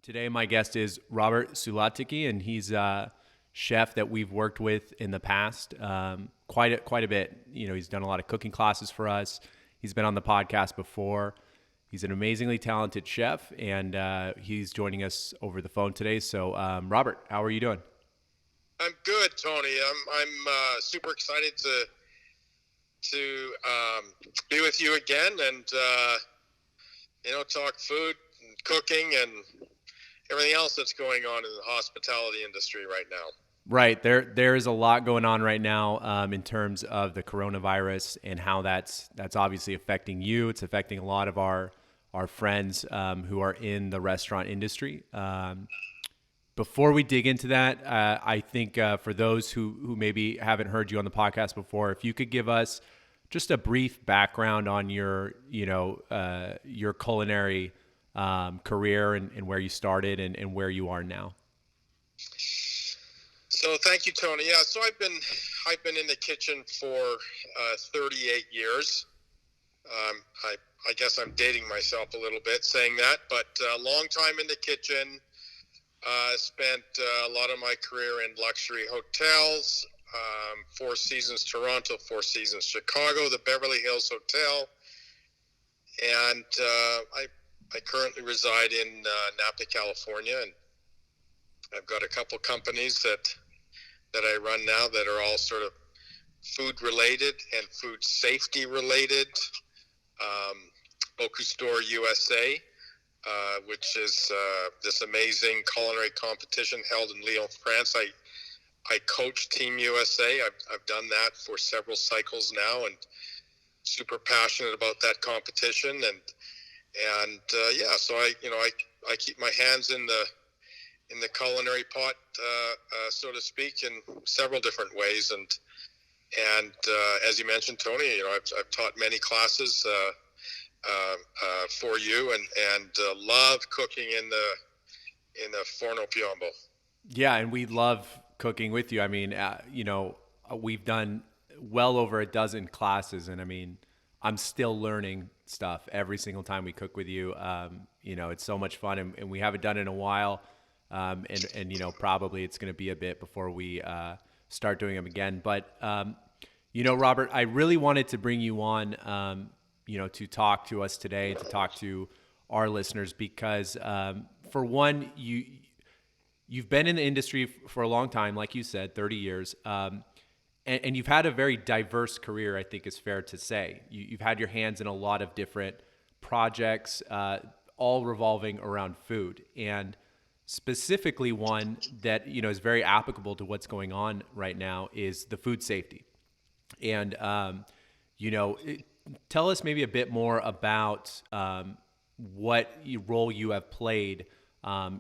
Today, my guest is Robert Sulatycky, and he's a chef that we've worked with in the past quite a bit. You know, he's done a lot of cooking classes for us. He's been on the podcast before. He's an amazingly talented chef, and he's joining us over the phone today. So, Robert, how are you doing? I'm good, Tony. I'm super excited to be with you again, and talk food and cooking and everything else that's going on in the hospitality industry right now. Right. There is a lot going on right now in terms of the coronavirus and how that's obviously affecting you. It's affecting a lot of our friends who are in the restaurant industry. Before we dig into that, I think for those who maybe haven't heard you on the podcast before, if you could give us just a brief background on your culinary career and where you started and where you are now. So thank you, Tony. Yeah, so I've been in the kitchen for 38 years. I guess I'm dating myself a little bit saying that, but a long time in the kitchen. Spent a lot of my career in luxury hotels, Four Seasons Toronto, Four Seasons Chicago, the Beverly Hills Hotel, and I currently reside in Napa, California, and I've got a couple companies that I run now that are all sort of food related and food safety related. Bocuse USA, which is this amazing culinary competition held in Lyon, France. I coach Team USA. I've done that for several cycles now, and super passionate about that competition. And so I keep my hands in the culinary pot, so to speak, in several different ways. And as you mentioned, Tony, I've taught many classes for you, and love cooking in the Forno Piombo. Yeah, and we love cooking with you. I mean, we've done well over a dozen classes, and I mean, I'm still learning stuff every single time we cook with you. It's so much fun, and we haven't done it in a while, and probably it's going to be a bit before we start doing them again. But Robert, I really wanted to bring you on. To talk to us today, to talk to our listeners, because for one, you've been in the industry for a long time, like you said, 30 years, and you've had a very diverse career, I think is fair to say. You've had your hands in a lot of different projects, all revolving around food, and specifically one that is very applicable to what's going on right now is the food safety. And tell us maybe a bit more about what role you have played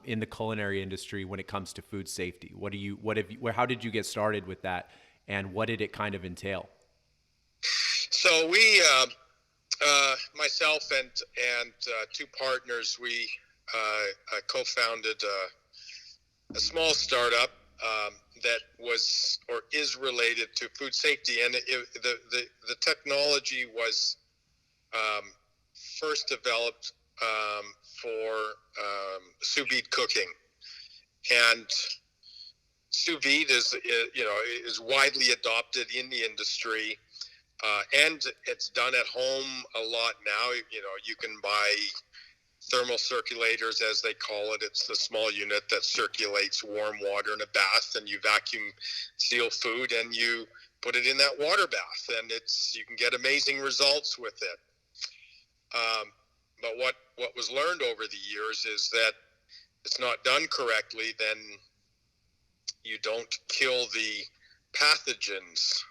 in the culinary industry when it comes to food safety. How did you get started with that, and what did it kind of entail? So we, myself and two partners, we co-founded a small startup that was or is related to food safety, and the technology was first developed for sous vide cooking, and sous vide is widely adopted in the industry, and it's done at home a lot now. You can buy thermal circulators, as they call it. It's the small unit that circulates warm water in a bath, and you vacuum seal food and you put it in that water bath, and you can get amazing results with it. But what was learned over the years is that it's not done correctly, then you don't kill the pathogens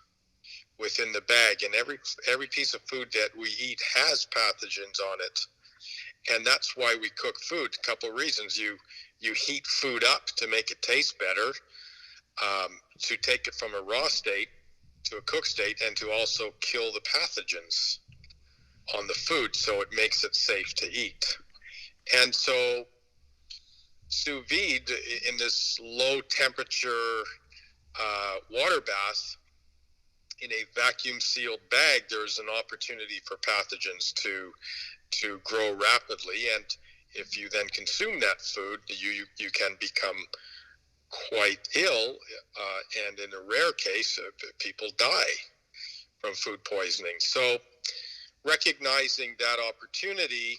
within the bag, and every piece of food that we eat has pathogens on it. And that's why we cook food. A couple of reasons. You heat food up to make it taste better, to take it from a raw state to a cooked state, and to also kill the pathogens on the food, so it makes it safe to eat. And so sous vide, in this low temperature water bath, in a vacuum sealed bag, there's an opportunity for pathogens to grow rapidly. And if you then consume that food, you can become quite ill, and in a rare case, people die from food poisoning. So recognizing that opportunity,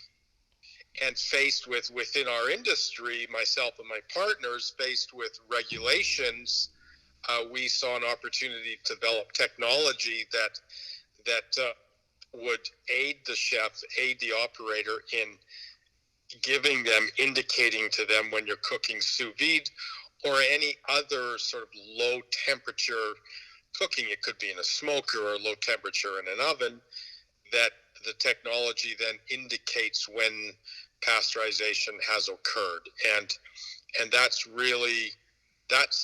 and faced with, within our industry, myself and my partners, faced with regulations, we saw an opportunity to develop technology that would aid the chef, aid the operator in giving them, indicating to them when you're cooking sous vide or any other sort of low temperature cooking. It could be in a smoker or low temperature in an oven, that the technology then indicates when pasteurization has occurred. And that's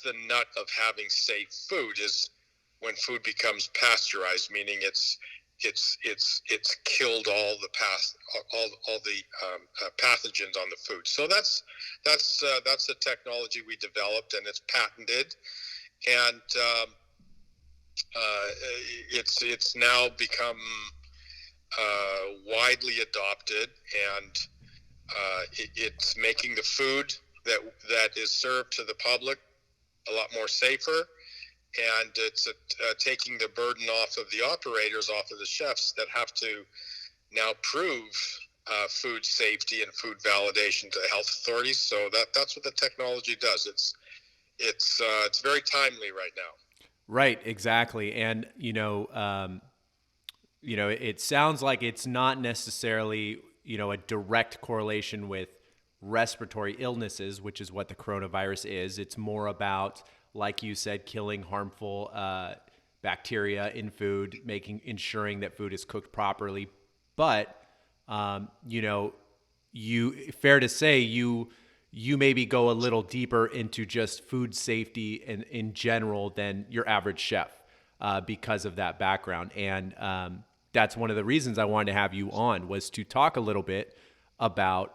the nut of having safe food, is when food becomes pasteurized, meaning it's killed all the pathogens on the food. So that's the technology we developed, and it's patented, and it's now become widely adopted, and it's making the food that is served to the public a lot more safer, and it's taking the burden off of the operators, off of the chefs that have to now prove food safety and food validation to the health authorities. So that's what the technology does. It's very timely right now. Right, exactly. And it sounds like it's not necessarily, a direct correlation with respiratory illnesses, which is what the coronavirus is. It's more about, like you said, killing harmful bacteria in food, ensuring that food is cooked properly. But, fair to say, you maybe go a little deeper into just food safety in general than your average chef because of that background. And that's one of the reasons I wanted to have you on, was to talk a little bit about,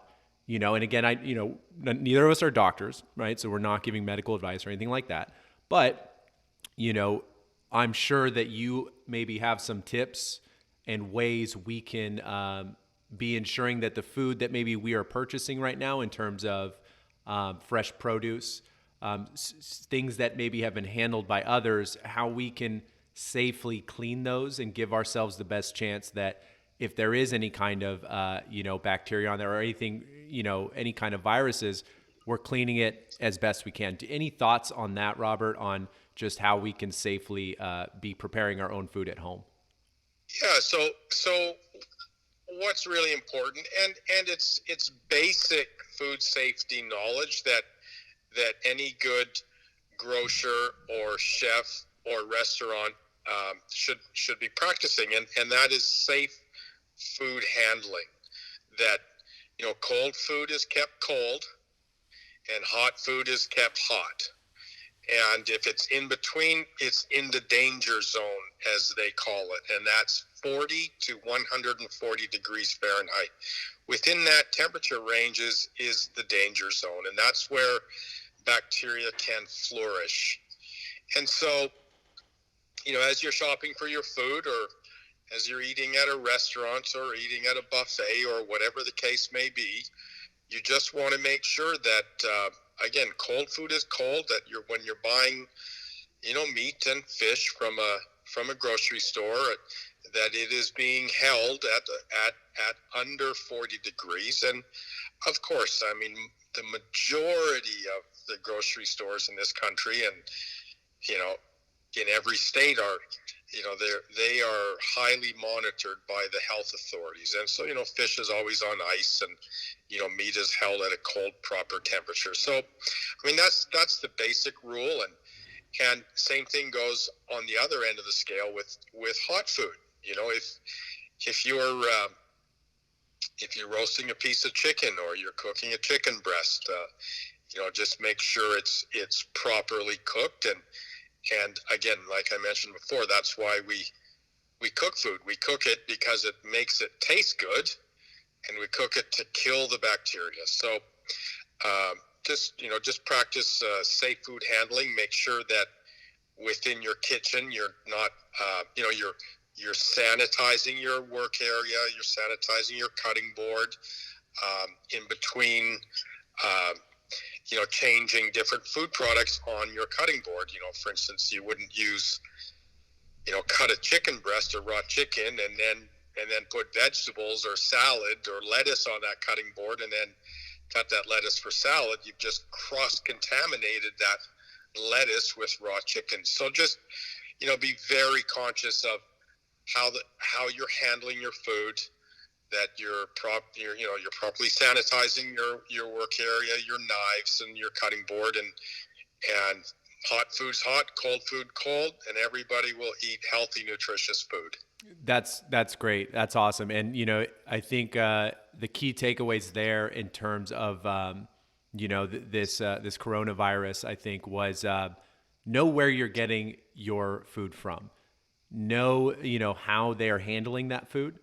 and again, neither of us are doctors, right? So we're not giving medical advice or anything like that. But, I'm sure that you maybe have some tips and ways we can be ensuring that the food that maybe we are purchasing right now, in terms of fresh produce, things that maybe have been handled by others, how we can safely clean those and give ourselves the best chance that if there is any kind of, bacteria on there or anything, any kind of viruses, we're cleaning it as best we can. Any thoughts on that, Robert, on just how we can safely be preparing our own food at home? Yeah. So what's really important, and it's basic food safety knowledge that any good grocer or chef or restaurant should be practicing, and that is safe food handling. That cold food is kept cold, and hot food is kept hot. And if it's in between, it's in the danger zone, as they call it, and that's 40 to 140 degrees Fahrenheit. Within that temperature range is the danger zone, and that's where bacteria can flourish. And so, as you're shopping for your food, or as you're eating at a restaurant or eating at a buffet or whatever the case may be, you just want to make sure that, again, cold food is cold, that when you're buying, meat and fish from a grocery store, that it is being held at under 40 degrees. And of course, I mean, the majority of the grocery stores in this country, and, in every state, are, they are highly monitored by the health authorities. And so, fish is always on ice, and, meat is held at a cold, proper temperature. So, I mean, that's the basic rule. And same thing goes on the other end of the scale with hot food. If you're roasting a piece of chicken, or you're cooking a chicken breast, just make sure it's properly cooked. And again, like I mentioned before, that's why we cook food. We cook it because it makes it taste good, and we cook it to kill the bacteria. So just practice safe food handling. Make sure that within your kitchen, you're not, you're sanitizing your work area, you're sanitizing your cutting board, in between, uh, changing different food products on your cutting board. For instance, you wouldn't use, cut a chicken breast or raw chicken and then put vegetables or salad or lettuce on that cutting board and then cut that lettuce for salad. You've just cross-contaminated that lettuce with raw chicken. So just, be very conscious of how you're handling your food, that you're properly sanitizing your work area, your knives and your cutting board, and hot food's hot, cold food cold, and everybody will eat healthy, nutritious food. That's great. That's awesome. And I think the key takeaways there in terms of this coronavirus, I think, was know where you're getting your food from. Know how they are handling that food.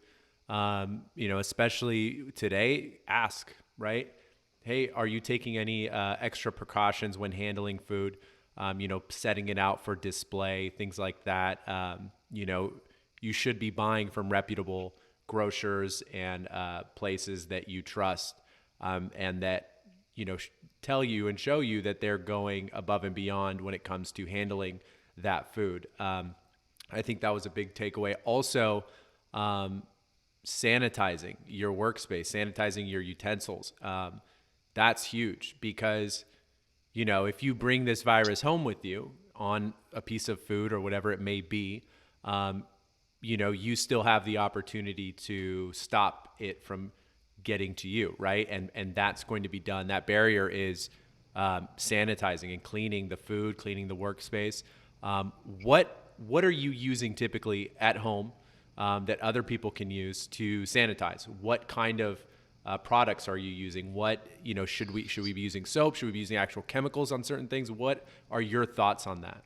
Especially today. Ask, right? Hey, are you taking any extra precautions when handling food? Setting it out for display, things like that. You should be buying from reputable grocers and places that you trust, and that tell you and show you that they're going above and beyond when it comes to handling that food. I think that was a big takeaway. Also, sanitizing your workspace, sanitizing your utensils. That's huge because if you bring this virus home with you on a piece of food or whatever it may be, you still have the opportunity to stop it from getting to you, right? And that's going to be done. That barrier is sanitizing and cleaning the food, cleaning the workspace. What are you using typically at home that other people can use to sanitize? What kind of products are you using? What should we be using soap? Should we be using actual chemicals on certain things? What are your thoughts on that?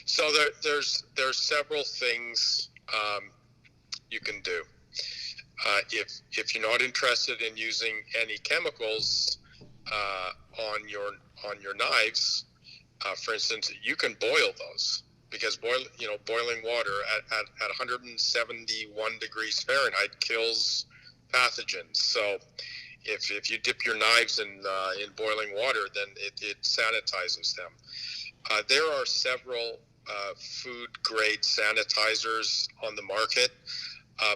So there's several things you can do. If you're not interested in using any chemicals on your knives, for instance, you can boil those, because boiling water at 171 degrees Fahrenheit kills pathogens. So if you dip your knives in boiling water, then it sanitizes them. There are several food grade sanitizers on the market,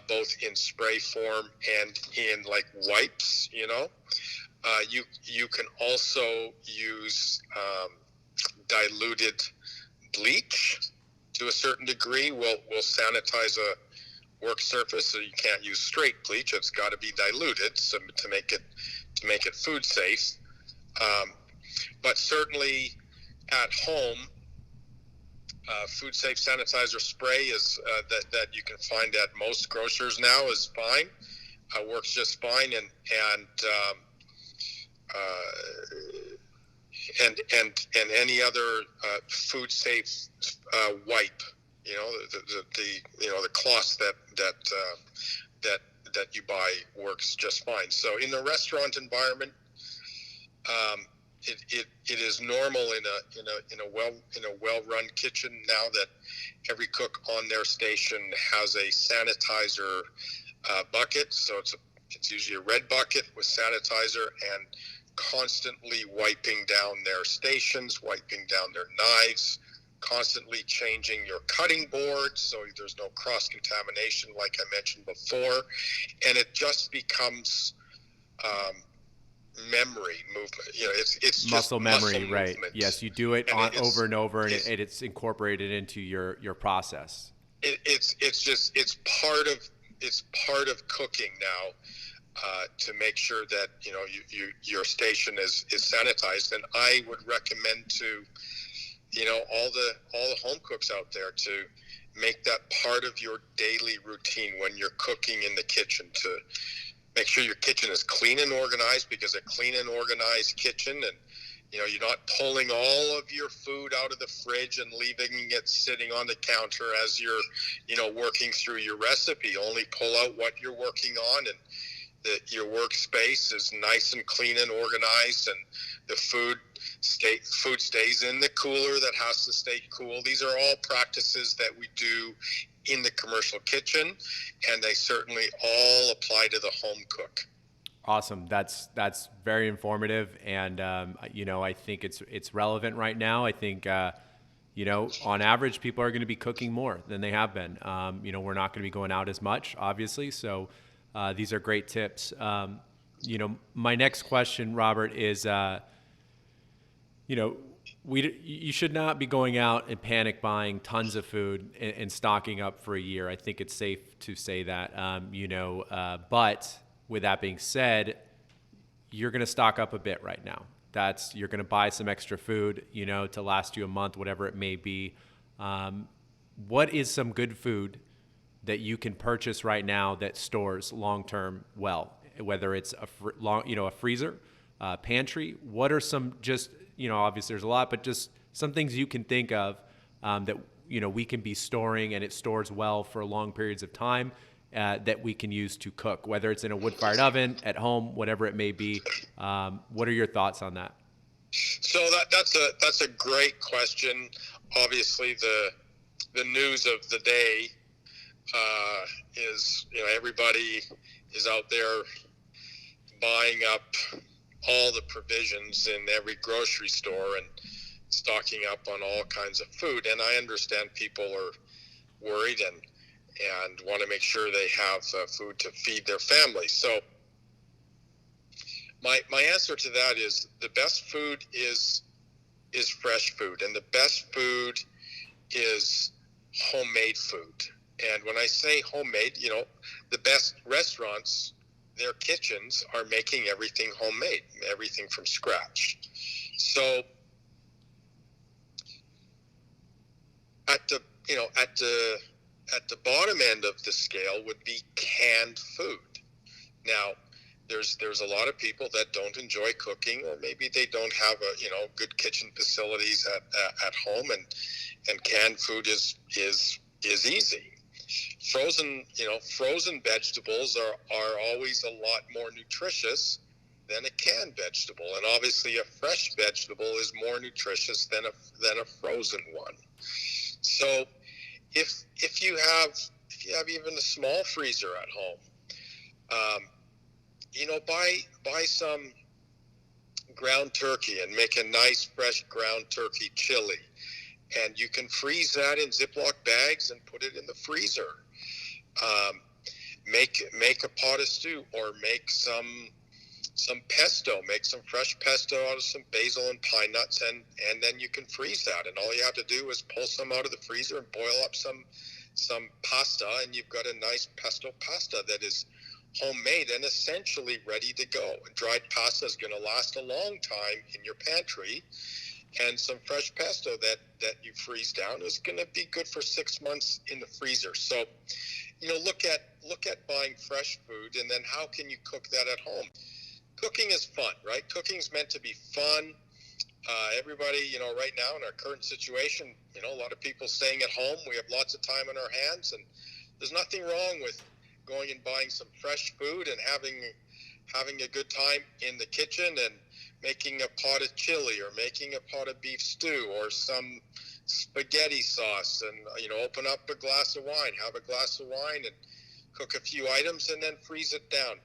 both in spray form and in like wipes. You can also use diluted bleach to a certain degree. Will sanitize a work surface. So you can't use straight bleach; it's got to be diluted, so to make it food safe. But certainly at home, food safe sanitizer spray is that you can find at most grocers now is fine. Works just fine, and any other food safe wipe, the cloths that you buy works just fine. So in the restaurant environment, it is normal in a well-run kitchen now that every cook on their station has a sanitizer bucket. So it's usually a red bucket with sanitizer, and constantly wiping down their stations, wiping down their knives, constantly changing your cutting board so there's no cross-contamination like I mentioned before. And it just becomes memory movement. It's just muscle memory, right? movement. Yes, you do it over and over, and it's incorporated into your process. It's part of cooking now. To make sure that your station is sanitized. And I would recommend to all the home cooks out there to make that part of your daily routine when you're cooking in the kitchen, to make sure your kitchen is clean and organized, because a clean and organized kitchen, and you're not pulling all of your food out of the fridge and leaving it sitting on the counter as you're working through your recipe. Only pull out what you're working on, and that your workspace is nice and clean and organized, and the food stays in the cooler that has to stay cool. These are all practices that we do in the commercial kitchen, and they certainly all apply to the home cook. Awesome. That's very informative, and I think it's relevant right now. I think on average, people are going to be cooking more than they have been. We're not going to be going out as much, obviously. So these are great tips. My next question, Robert, is you should not be going out and panic buying tons of food and stocking up for a year. I think it's safe to say that. But with that being said, you're going to stock up a bit right now. You're going to buy some extra food, to last you a month, whatever it may be. What is some good food that you can purchase right now that stores long-term well? Whether it's a freezer, pantry. What are some just, obviously there's a lot, but just some things you can think of that we can be storing and it stores well for long periods of time. That we can use to cook, whether it's in a wood-fired oven, at home, whatever it may be. What are your thoughts on that? So that's a great question. Obviously, the news of the day is everybody is out there buying up all the provisions in every grocery store and stocking up on all kinds of food. And I understand people are worried and want to make sure they have food to feed their families. So my answer to that is the best food is fresh food, and the best food is homemade food. And when I say homemade, the best restaurants, their kitchens are making everything homemade, everything from scratch. So at the bottom end of the scale would be canned food. Now, there's a lot of people that don't enjoy cooking, or maybe they don't have good kitchen facilities at home, and canned food is easy. Frozen vegetables are always a lot more nutritious than a canned vegetable, and obviously a fresh vegetable is more nutritious than a frozen one. So if you have even a small freezer at home, buy some ground turkey and make a nice fresh ground turkey chili, and you can freeze that in Ziploc bags and put it in the freezer. Make a pot of stew, or make some pesto. Make some fresh pesto out of some basil and pine nuts, and then you can freeze that. And all you have to do is pull some out of the freezer and boil up some pasta, and you've got a nice pesto pasta that is homemade and essentially ready to go. And dried pasta is going to last a long time in your pantry, and some fresh pesto that you freeze down is going to be good for 6 months in the freezer. So, look at buying fresh food, and then how can you cook that at home? Cooking is fun, right? Cooking's meant to be fun. Everybody, right now in our current situation, a lot of people staying at home. We have lots of time on our hands, and there's nothing wrong with going and buying some fresh food and having a good time in the kitchen and making a pot of chili, or making a pot of beef stew, or some spaghetti sauce, and open up a glass of wine, have a glass of wine, and cook a few items, and then freeze it down.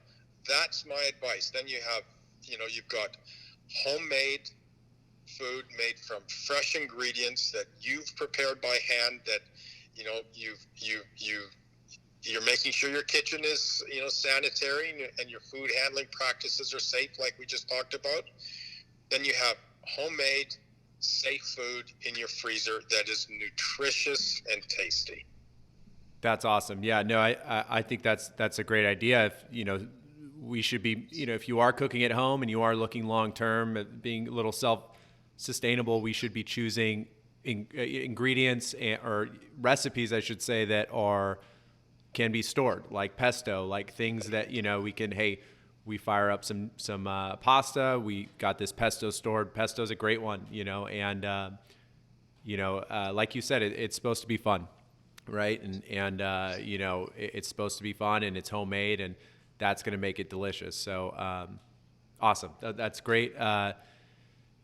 That's my advice. Then you have, you've got homemade food made from fresh ingredients that you've prepared by hand, that you're making sure your kitchen is sanitary, and your food handling practices are safe, like we just talked about. Then you have homemade, safe food in your freezer that is nutritious and tasty. That's awesome. Yeah, no, I think that's a great idea. If we should be, if you are cooking at home and you are looking long term at being a little self-sustainable, we should be choosing ingredients or recipes, I should say, that can be stored, like pesto, like things that we can. Hey, we fire up some pasta. We got this pesto stored. Pesto's a great one, and like you said, it's supposed to be fun, right? And it's supposed to be fun, and it's homemade, and that's going to make it delicious. So awesome. That's great. I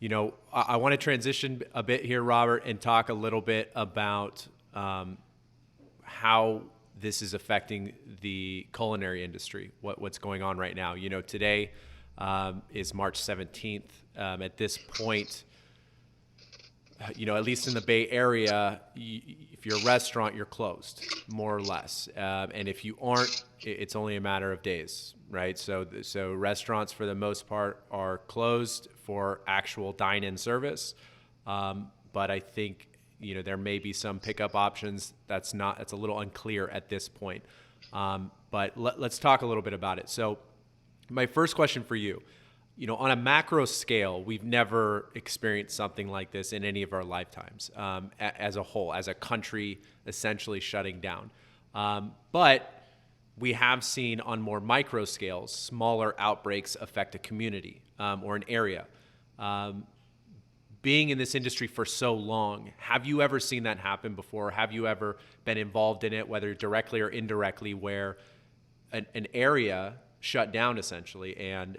want to transition a bit here, Robert, and talk a little bit about how this is affecting the culinary industry, what's going on right now. You know, today is March 17th. At this point, you know, at least in the Bay Area, if you're a restaurant, you're closed, more or less. And if you aren't, it's only a matter of days, right? So restaurants, for the most part, are closed for actual dine-in service. But I think, you know, there may be some pickup options. That's a little unclear at this point. But let's talk a little bit about it. So my first question for you, you know, on a macro scale, we've never experienced something like this in any of our lifetimes, as a whole, as a country essentially shutting down. But we have seen on more micro scales, smaller outbreaks affect a community or an area. Being in this industry for so long, have you ever seen that happen before? Have you ever been involved in it, whether directly or indirectly, where an area shut down essentially, and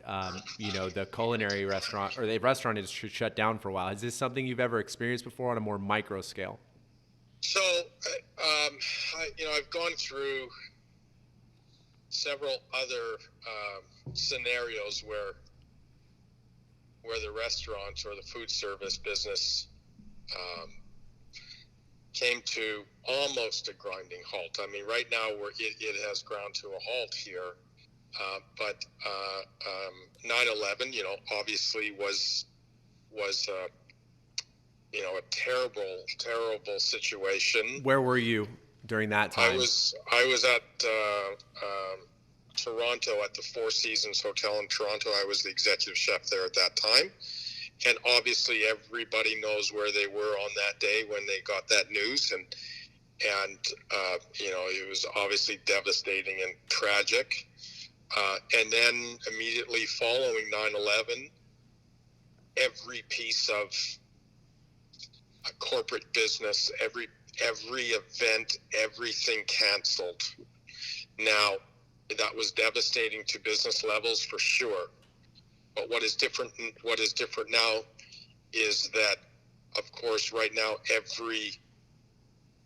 you know, the culinary restaurant or the restaurant industry shut down for a while? Is this something you've ever experienced before on a more micro scale? So, I've gone through several other scenarios where the restaurant or the food service business came to almost a grinding halt. I mean, right now it has ground to a halt here. But 9/11, you know, obviously was you know, a terrible situation. Where were you during that time? I was at Toronto at the Four Seasons Hotel in Toronto. I was the executive chef there at that time, and obviously everybody knows where they were on that day when they got that news, and you know, it was obviously devastating and tragic. And then immediately following 9/11, every piece of a corporate business, every event, everything canceled. Now, that was devastating to business levels for sure. But what is different now is that, of course, right now every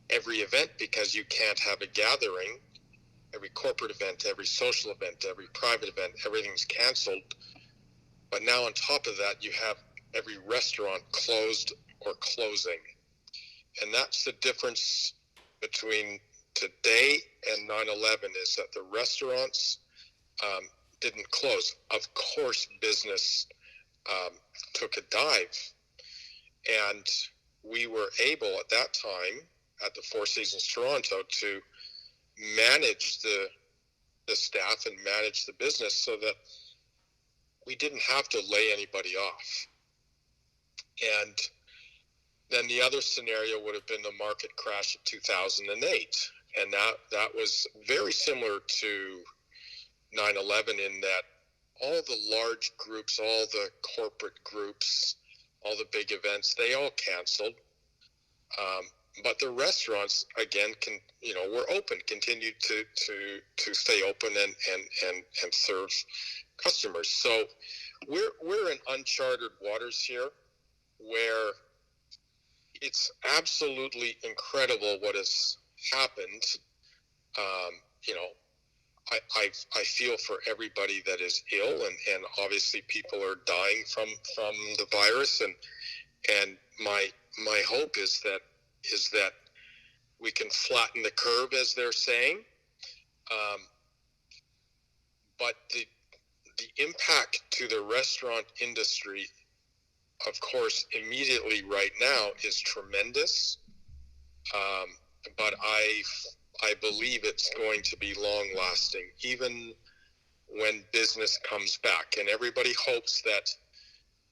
event, because you can't have a gathering, every corporate event, every social event, every private event, everything's canceled. But now on top of that, you have every restaurant closed or closing. And that's the difference between today and 9/11, is that the restaurants didn't close. Of course, business took a dive. And we were able at that time at the Four Seasons Toronto to manage the staff and manage the business so that we didn't have to lay anybody off. And then the other scenario would have been the market crash of 2008. And that was very similar to 9/11 in that all the large groups, all the corporate groups, all the big events, they all canceled. But the restaurants, again, were open, continued to stay open and serve customers. So we're in uncharted waters here, where it's absolutely incredible what has happened. I feel for everybody that is ill, and obviously people are dying from the virus, and my hope is that we can flatten the curve, as they're saying. But the impact to the restaurant industry, of course, immediately right now is tremendous. But I believe it's going to be long lasting, even when business comes back. And everybody hopes that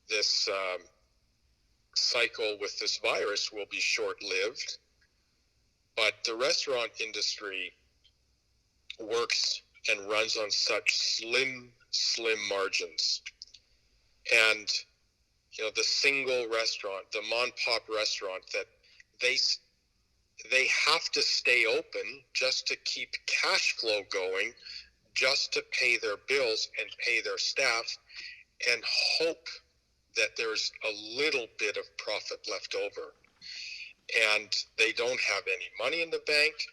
this cycle with this virus will be short-lived. But the restaurant industry works and runs on such slim margins. And, you know, the single restaurant, the mom-and-pop restaurant, that they have to stay open just to keep cash flow going, just to pay their bills and pay their staff, and hope that there's a little bit of profit left over. And they don't have any money in the bank,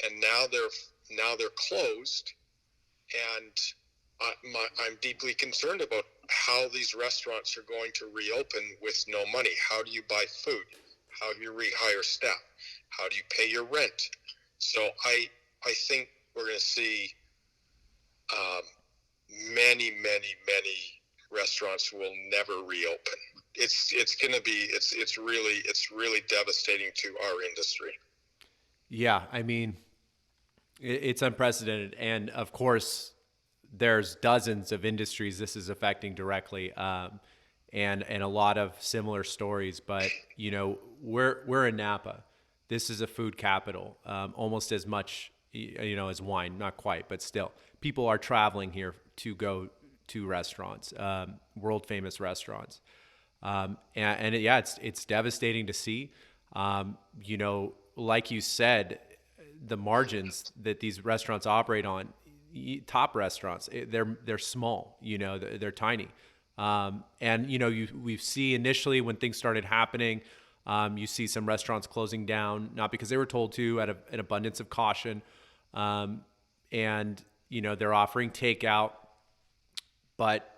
and now they're closed, and I'm deeply concerned about how these restaurants are going to reopen with no money. How do you buy food? How do you rehire staff? How do you pay your rent? So I think we're going to see um, many restaurants will never reopen. It's really devastating to our industry. Yeah, I mean, it's unprecedented, and of course, there's dozens of industries this is affecting directly, and a lot of similar stories. But you know, we're in Napa. This is a food capital, almost as much as wine, not quite, but still, people are traveling here to go to restaurants, world famous restaurants, yeah, it's devastating to see. Like you said, the margins that these restaurants operate on, top restaurants, they're small. They're tiny. And we see initially when things started happening, you see some restaurants closing down, not because they were told to, out of an abundance of caution. And they're offering takeout, but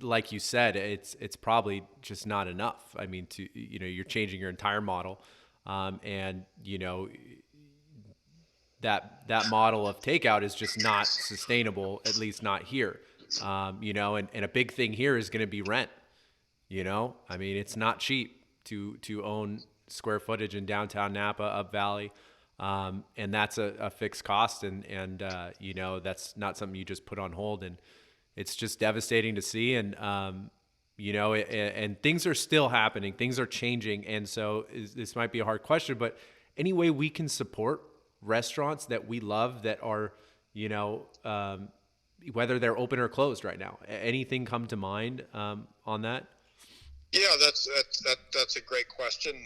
like you said, it's probably just not enough. I mean, you're changing your entire model, and that model of takeout is just not sustainable, at least not here. And a big thing here is going to be rent. I mean, it's not cheap to own square footage in downtown Napa, Up Valley, and that's a fixed cost, and that's not something you just put on hold, and it's just devastating to see. And and things are still happening, things are changing, and so this might be a hard question, but any way we can support restaurants that we love that are, whether they're open or closed right now, anything come to mind on that? Yeah, that's a great question.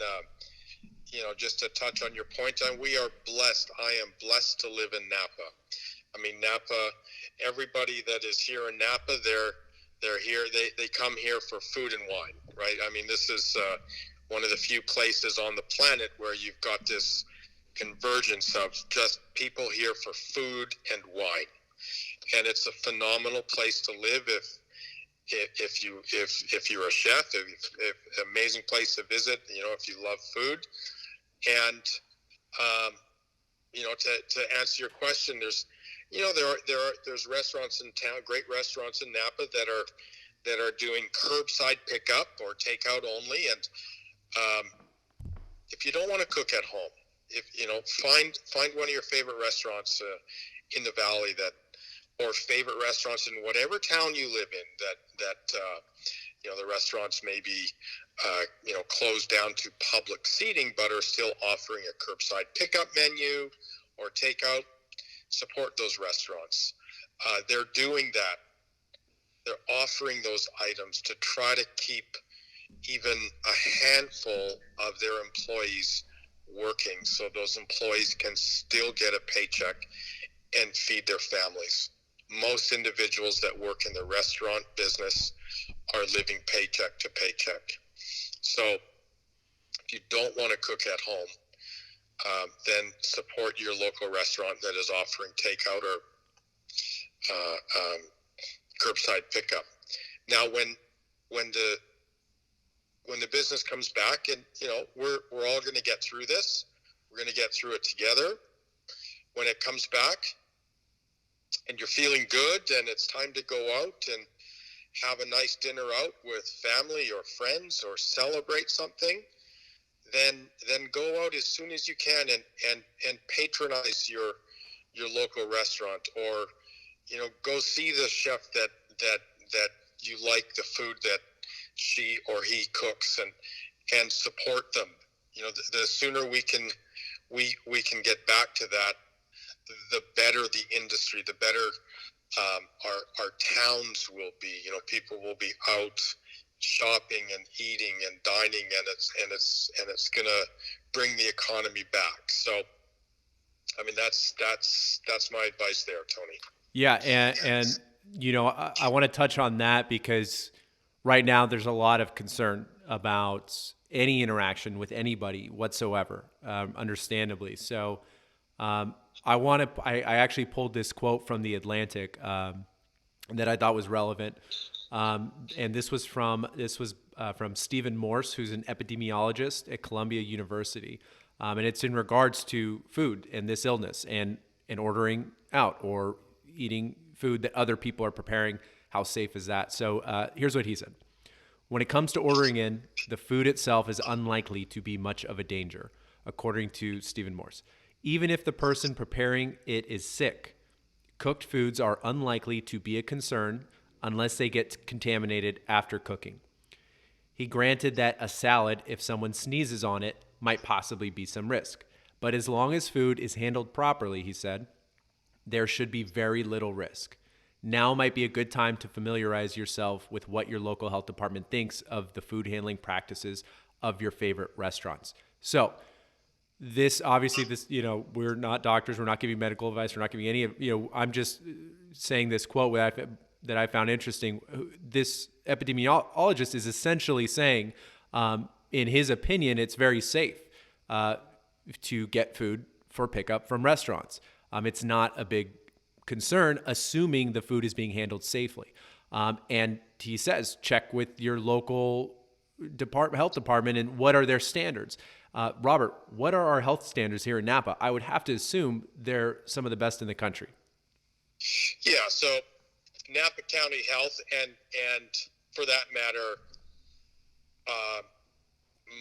Just to touch on your point, we are blessed. I am blessed to live in Napa. I mean, Napa, everybody that is here in Napa, they're here. They come here for food and wine, right? I mean, this is one of the few places on the planet where you've got this convergence of just people here for food and wine, and it's a phenomenal place to live if you're a chef, if amazing place to visit, if you love food. And to answer your question, there's restaurants in town, great restaurants in Napa that are doing curbside pickup or takeout only. And if you don't want to cook at home, find one of your favorite restaurants in the valley, or favorite restaurants in whatever town you live in that the restaurants may be closed down to public seating, but are still offering a curbside pickup menu or takeout. Support those restaurants. They're doing that. They're offering those items to try to keep even a handful of their employees working, so those employees can still get a paycheck and feed their families. Most individuals that work in the restaurant business are living paycheck to paycheck. So if you don't want to cook at home, then support your local restaurant that is offering takeout or curbside pickup. Now, when the business comes back, and we're all going to get through this. We're going to get through it together. When it comes back, and you're feeling good, and it's time to go out and have a nice dinner out with family or friends, or celebrate something, then go out as soon as you can and patronize your local restaurant, or go see the chef that you like the food that she or he cooks, and support them. The sooner we can get back to that, the better the industry, the better our towns will be. People will be out shopping and eating and dining, and it's gonna bring the economy back. So, I mean, that's my advice there, Tony. Yeah, and I want to touch on that because right now there's a lot of concern about any interaction with anybody whatsoever, understandably. So I actually pulled this quote from the Atlantic that I thought was relevant, and this was from Stephen Morse, who's an epidemiologist at Columbia University, and it's in regards to food and this illness and ordering out or eating food that other people are preparing. How safe is that? So here's what he said. When it comes to ordering in, the food itself is unlikely to be much of a danger, according to Stephen Morse. Even if the person preparing it is sick, cooked foods are unlikely to be a concern unless they get contaminated after cooking. He granted that a salad, if someone sneezes on it, might possibly be some risk. But as long as food is handled properly, he said, there should be very little risk. Now might be a good time to familiarize yourself with what your local health department thinks of the food handling practices of your favorite restaurants. So, this obviously, we're not doctors, we're not giving medical advice, we're not giving any of, I'm just saying this quote that I found interesting. This epidemiologist is essentially saying, in his opinion, it's very safe to get food for pickup from restaurants. It's not a big concern, assuming the food is being handled safely. And he says, check with your local health department and what are their standards. Robert, what are our health standards here in Napa? I would have to assume they're some of the best in the country. Yeah, so Napa County Health and for that matter,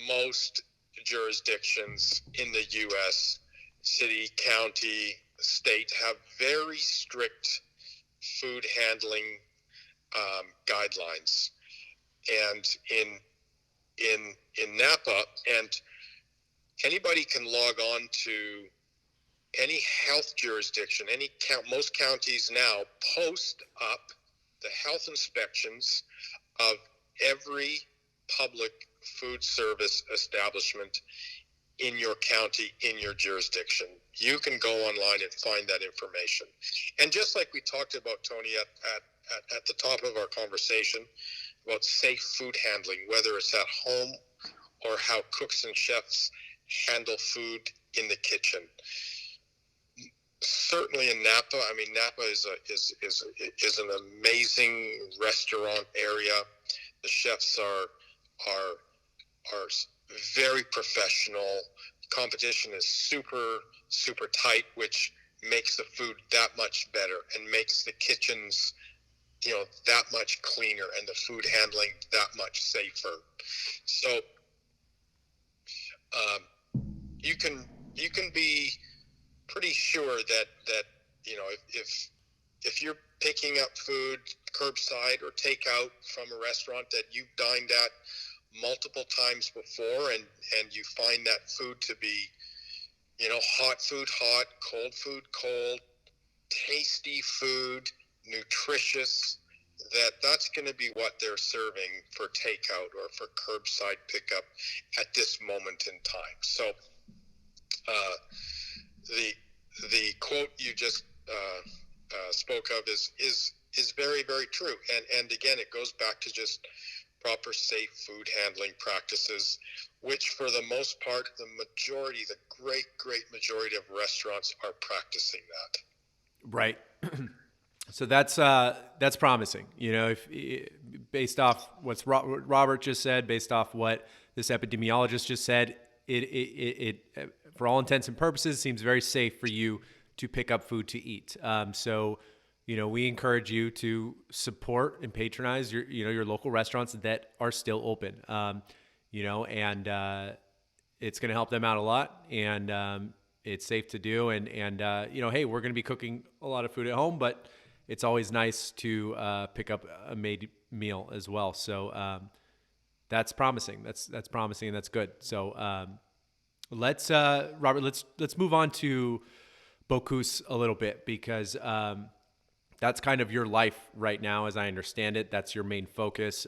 most jurisdictions in the U.S., city, county, state, have very strict food handling guidelines. And in Napa, and anybody can log on to any health jurisdiction, most counties now post up the health inspections of every public food service establishment in your county, in your jurisdiction. You can go online and find that information. And just like we talked about, Tony, at the top of our conversation about safe food handling, whether it's at home or how cooks and chefs handle food in the kitchen. Certainly in Napa, Napa is an amazing restaurant area. The chefs are very professional. Competition is super tight, which makes the food that much better and makes the kitchens, that much cleaner and the food handling that much safer. So you can be pretty sure that if you're picking up food curbside or takeout from a restaurant that you've dined at multiple times before and you find that food to be, hot food hot, cold food cold, tasty food, nutritious, that's going to be what they're serving for takeout or for curbside pickup at this moment in time. So the quote you just spoke of is very, very true. And again, it goes back to just proper safe food handling practices, which for the most part, the great majority of restaurants are practicing that. Right. So that's promising. If based off what Robert just said, based off what this epidemiologist just said, it for all intents and purposes seems very safe for you to pick up food to eat. So we encourage you to support and patronize your local restaurants that are still open. And it's going to help them out a lot, and it's safe to do. And hey, we're going to be cooking a lot of food at home, but it's always nice to pick up a made meal as well. So that's promising. That's promising, and that's good. So let's Robert, let's move on to Bocuse a little bit, because that's kind of your life right now, as I understand it. That's your main focus.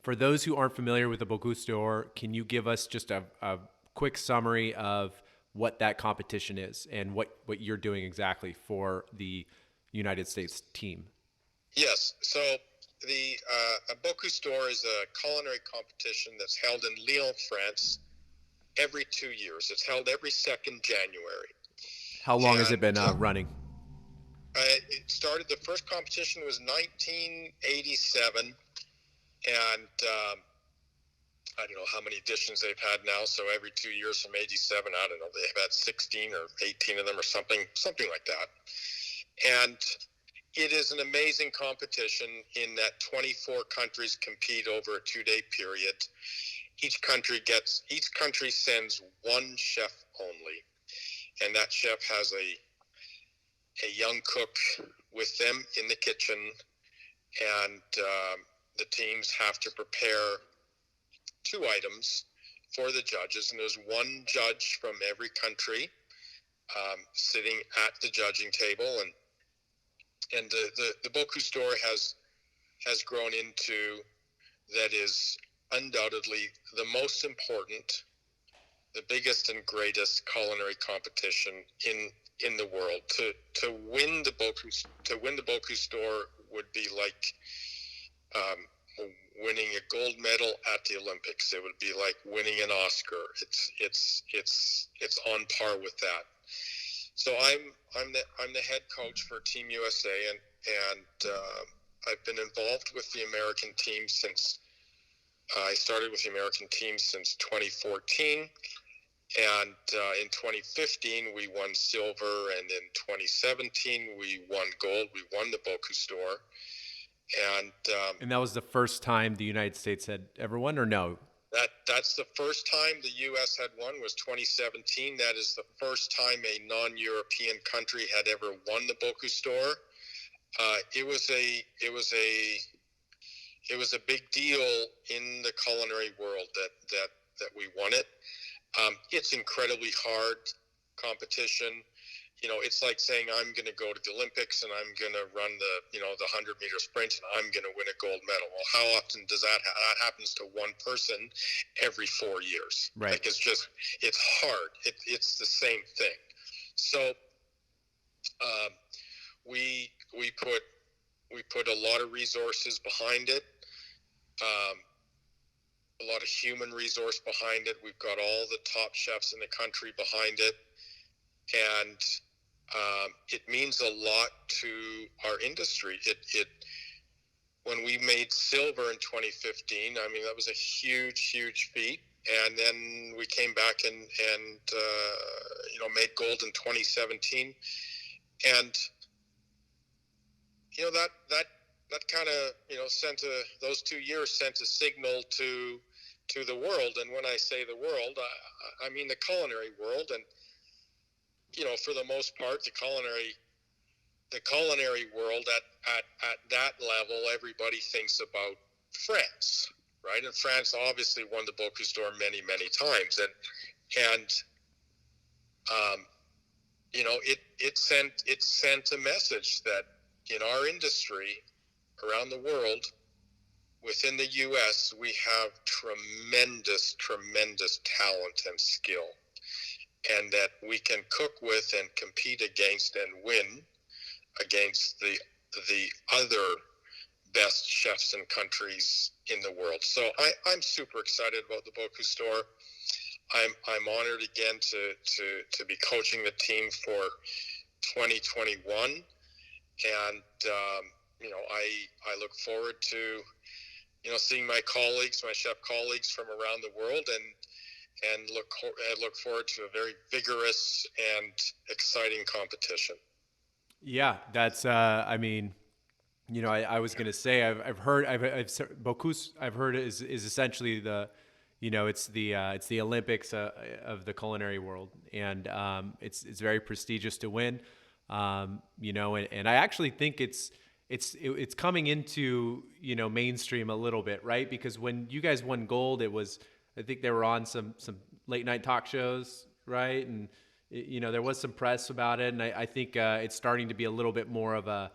For those who aren't familiar with the Bocuse store, can you give us just a quick summary of what that competition is and what you're doing exactly for the United States team? Yes. So the Bocuse store is a culinary competition that's held in Lyon, France, every 2 years. It's held every second January. How long has it And been running? it started. The first competition was 1987, and I don't know how many editions they've had now. So every 2 years from '87, I don't know, they've had 16 or 18 of them or something like that. And it is an amazing competition in that 24 countries compete over a 2-day period. Each country sends one chef only, and that chef has a young cook with them in the kitchen, and the teams have to prepare 2 items for the judges, and there's one judge from every country sitting at the judging table, and the Bocuse d'Or has grown into, that is undoubtedly the most important, the biggest and greatest culinary competition in the world. To win the Bocuse d'Or would be like winning a gold medal at the Olympics. It would be like winning an Oscar. It's on par with that. So I'm the head coach for Team USA, and I've been involved with the American team since I started with the American team since 2014. And in 2015, we won silver, and in 2017, we won gold. We won the Bocuse d'Or. And that was the first time the United States had ever won, or no? That's the first time the U.S. had won, was 2017. That is the first time a non-European country had ever won the Bocuse d'Or. It was a big deal in the culinary world that we won it. It's incredibly hard competition. It's like saying I'm going to go to the Olympics and I'm going to run the 100-meter sprint and I'm going to win a gold medal. Well, how often does that that happens to one person every 4 years? Right. Like, it's hard. It's the same thing. So we put a lot of resources behind it. A lot of human resource behind it. We've got all the top chefs in the country behind it, and it means a lot to our industry. When we made silver in 2015, I mean, that was a huge feat. And then we came back and made gold in 2017, and that kind of those 2 years sent a signal to the world. And when I say the world, I mean the culinary world. And for the most part, the culinary world at that level, everybody thinks about France, right? And France obviously won the Bocuse d'Or many times, and it sent a message that in our industry around the world, within the U.S., we have tremendous talent and skill, and that we can cook with and compete against and win against the other best chefs and countries in the world. So I'm super excited about the Bocuse d'Or. I'm honored again to be coaching the team for 2021, and I look forward to seeing my chef colleagues from around the world, and look forward to a very vigorous and exciting competition. Yeah, that's. I mean, I was gonna say I've heard Bocuse I've heard is essentially the, it's the Olympics of the culinary world, and it's very prestigious to win. And I actually think it's coming into mainstream a little bit, right? Because when you guys won gold, I think they were on some late night talk shows, right? And there was some press about it, and I think it's starting to be a little bit more of a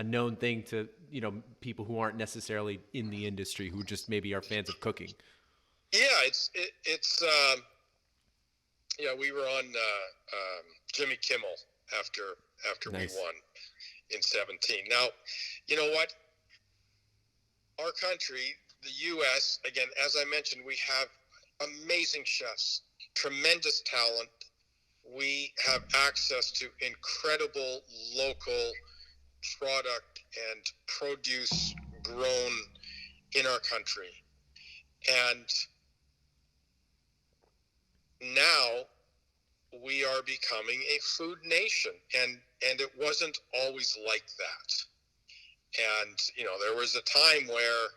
known thing to people who aren't necessarily in the industry, who just maybe are fans of cooking. Yeah, we were on Jimmy Kimmel after Nice. we won in 17. Now, you know what? Our country, the U.S., again, as I mentioned, we have amazing chefs, tremendous talent. we have access to incredible local product and produce grown in our country. And now we are becoming a food nation, and it wasn't always like that. And there was a time where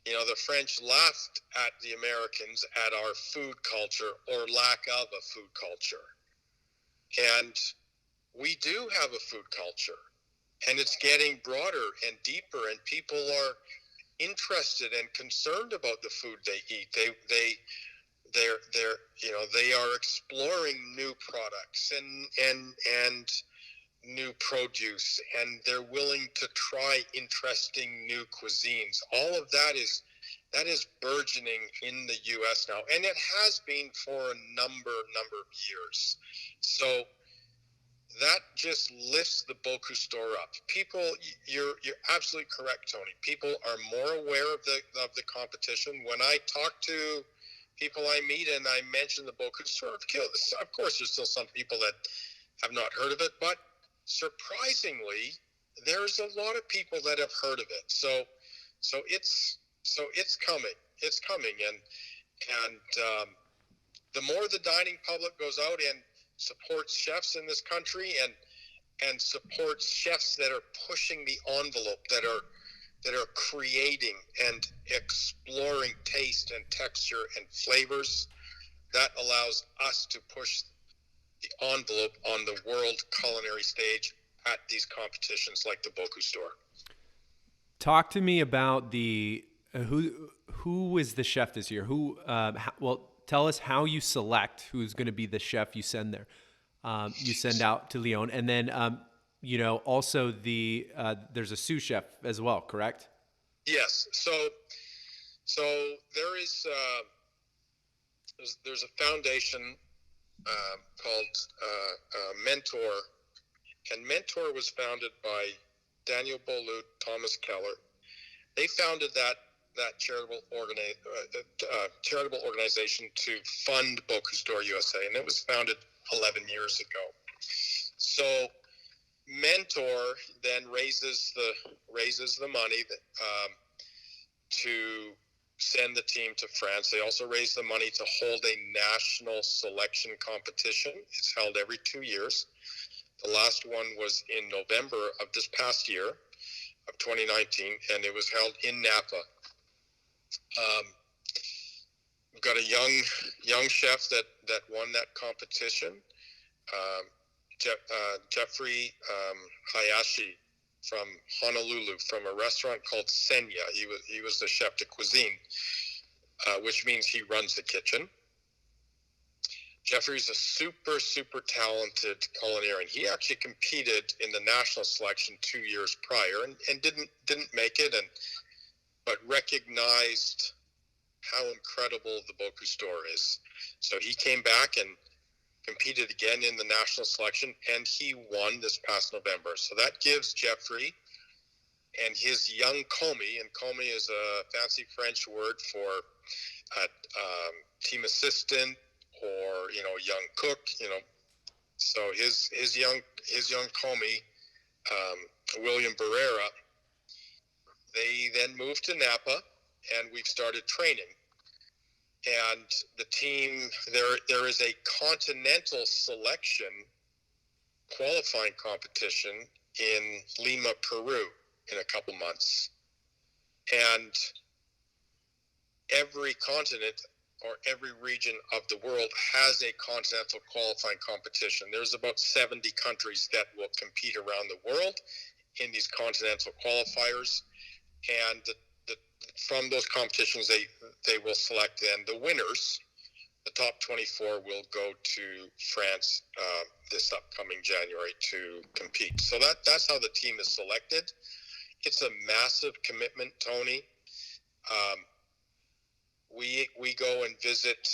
the French laughed at the Americans at our food culture or lack of a food culture. And we do have a food culture, and it's getting broader and deeper, and people are interested and concerned about the food they eat. They are exploring new products and new produce, and they're willing to try interesting new cuisines. All of that is burgeoning in the U.S. now, and it has been for a number of years. So that just lifts the Bocuse store up. People, you're absolutely correct, Tony. People are more aware of the competition. When I talk to people I meet and I mention the Bocuse store, of course, there's still some people that have not heard of it, but surprisingly, there's a lot of people that have heard of it. So it's coming. It's coming, and the more the dining public goes out and supports chefs in this country and supports chefs that are pushing the envelope, that are creating and exploring taste and texture and flavors, that allows us to push the envelope on the world culinary stage at these competitions like the Bocuse store. Talk to me about the who is the chef this year? Tell us how you select who's going to be the chef you send there. You send out to Lyon, and then also there's a sous chef as well, correct? Yes. So there is there's a foundation called Mentor, and Mentor was founded by Daniel Boulud, Thomas Keller. They founded that charitable organization to fund Bocuse store USA, and it was founded 11 years ago. So Mentor then raises the money to send the team to France. They also raise the money to hold a national selection competition. It's held every 2 years. The last one was in November of this past year, of 2019, and it was held in Napa. We've got a young chef that won that competition, Jeffrey Hayashi from Honolulu, from a restaurant called Senya. He was the chef de cuisine, which means he runs the kitchen. Jeffrey's a super talented culinarian. He actually competed in the national selection 2 years prior and didn't make it, but recognized how incredible the Bocuse store is. So he came back and competed again in the national selection, and he won this past November. So that gives Jeffrey and his young commis, and commis is a fancy French word for team assistant or young cook. So his young commis, William Barrera. They then moved to Napa, and we've started training. And the team, there is a continental selection qualifying competition in Lima, Peru, in a couple months. And every continent or every region of the world has a continental qualifying competition. There's about 70 countries that will compete around the world in these continental qualifiers. And from those competitions, they will select then the winners. The top 24 will go to France this upcoming January to compete. So that's how the team is selected. It's a massive commitment, Tony. We go and visit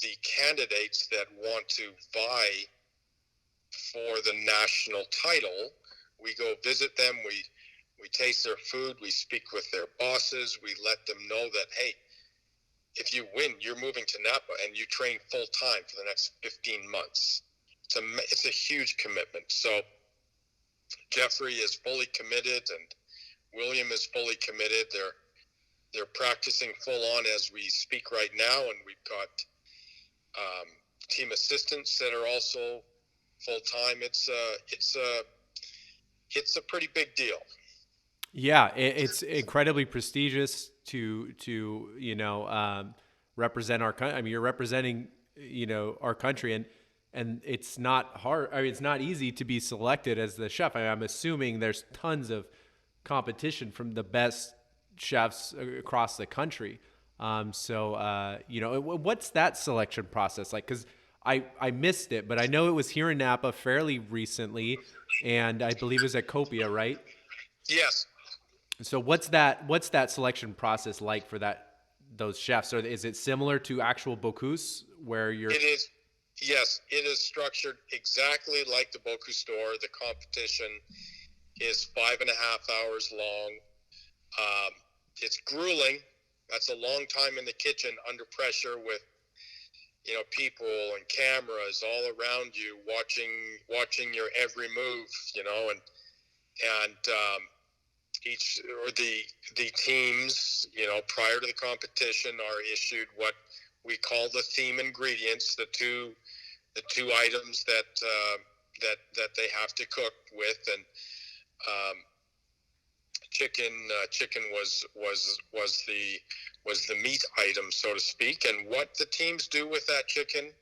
the candidates that want to vie for the national title. We go visit them. We taste their food. We speak with their bosses. We let them know that, hey, if you win, you're moving to Napa and you train full time for the next 15 months. It's a huge commitment. So Jeffrey is fully committed, and William is fully committed. They're practicing full on as we speak right now, and we've got team assistants that are also full time. It's a pretty big deal. Yeah, it's incredibly prestigious to represent our country. I mean, you're representing our country, and it's not hard. I mean, it's not easy to be selected as the chef. I'm assuming there's tons of competition from the best chefs across the country. What's that selection process like? Because I missed it, but I know it was here in Napa fairly recently, and I believe it was at Copia, right? Yes. So what's that selection process like for those chefs? Or is it similar to actual Bocuse where you're? It is. Yes, it is structured exactly like the Bocuse store. The competition is 5.5 hours long. It's grueling. That's a long time in the kitchen under pressure with, people and cameras all around you watching your every move, and the teams, prior to the competition are issued what we call the theme ingredients, the two items that they have to cook with, and chicken was the meat item, so to speak, and what the teams do with that chicken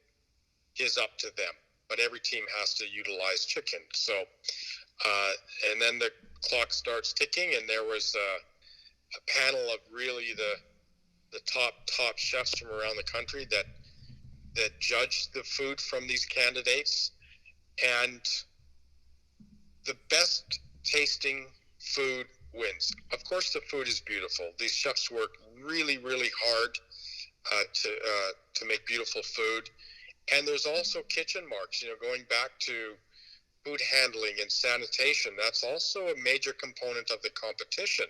is up to them. But every team has to utilize chicken. So, and then the clock starts ticking, and there was a panel of really the top chefs from around the country that judged the food from these candidates, and the best tasting food wins. Of course, the food is beautiful. These chefs work really, really hard to make beautiful food, and there's also kitchen marks. Going back to food handling and sanitation, that's also a major component of the competition.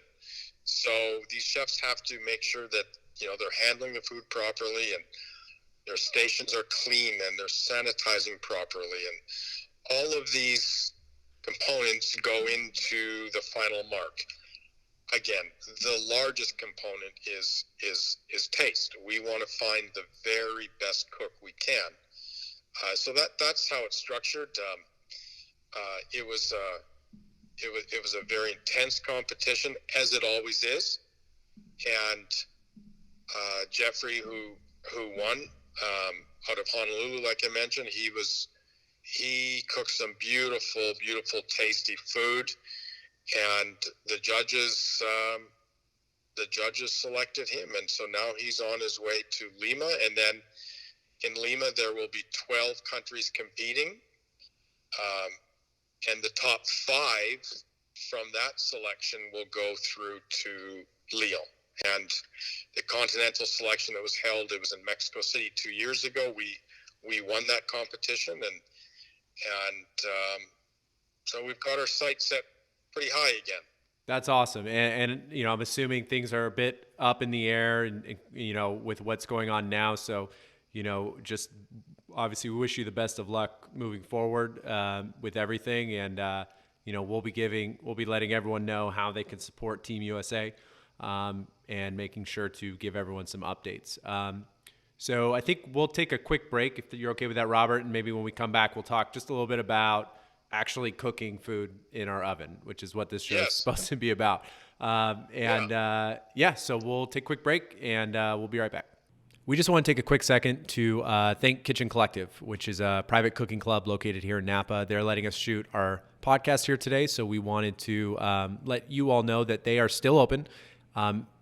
So these chefs have to make sure that they're handling the food properly, and their stations are clean, and they're sanitizing properly, and all of these components go into the final mark. Again, the largest component is taste. We want to find the very best cook we can. So that's how it's structured. It was a very intense competition, as it always is. And Jeffrey, who won out of Honolulu, like I mentioned, he cooked some beautiful, beautiful, tasty food, and the judges selected him, and so now he's on his way to Lima, and then in Lima there will be 12 countries competing, and the top 5 from that selection will go through to Lyon. And the continental selection that was held, it was in Mexico City 2 years ago. We won that competition, and so we've got our sights set pretty high again. That's awesome. And I'm assuming things are a bit up in the air and with what's going on now. So, just obviously we wish you the best of luck moving forward with everything. And, we'll be letting everyone know how they can support Team USA and making sure to give everyone some updates. So I think we'll take a quick break if you're okay with that, Robert. And maybe when we come back, we'll talk just a little bit about actually cooking food in our oven, which is what this show is supposed to be about. So we'll take a quick break, and we'll be right back. We just want to take a quick second to thank Kitchen Collective, which is a private cooking club located here in Napa. They're letting us shoot our podcast here today, so we wanted to let you all know that they are still open.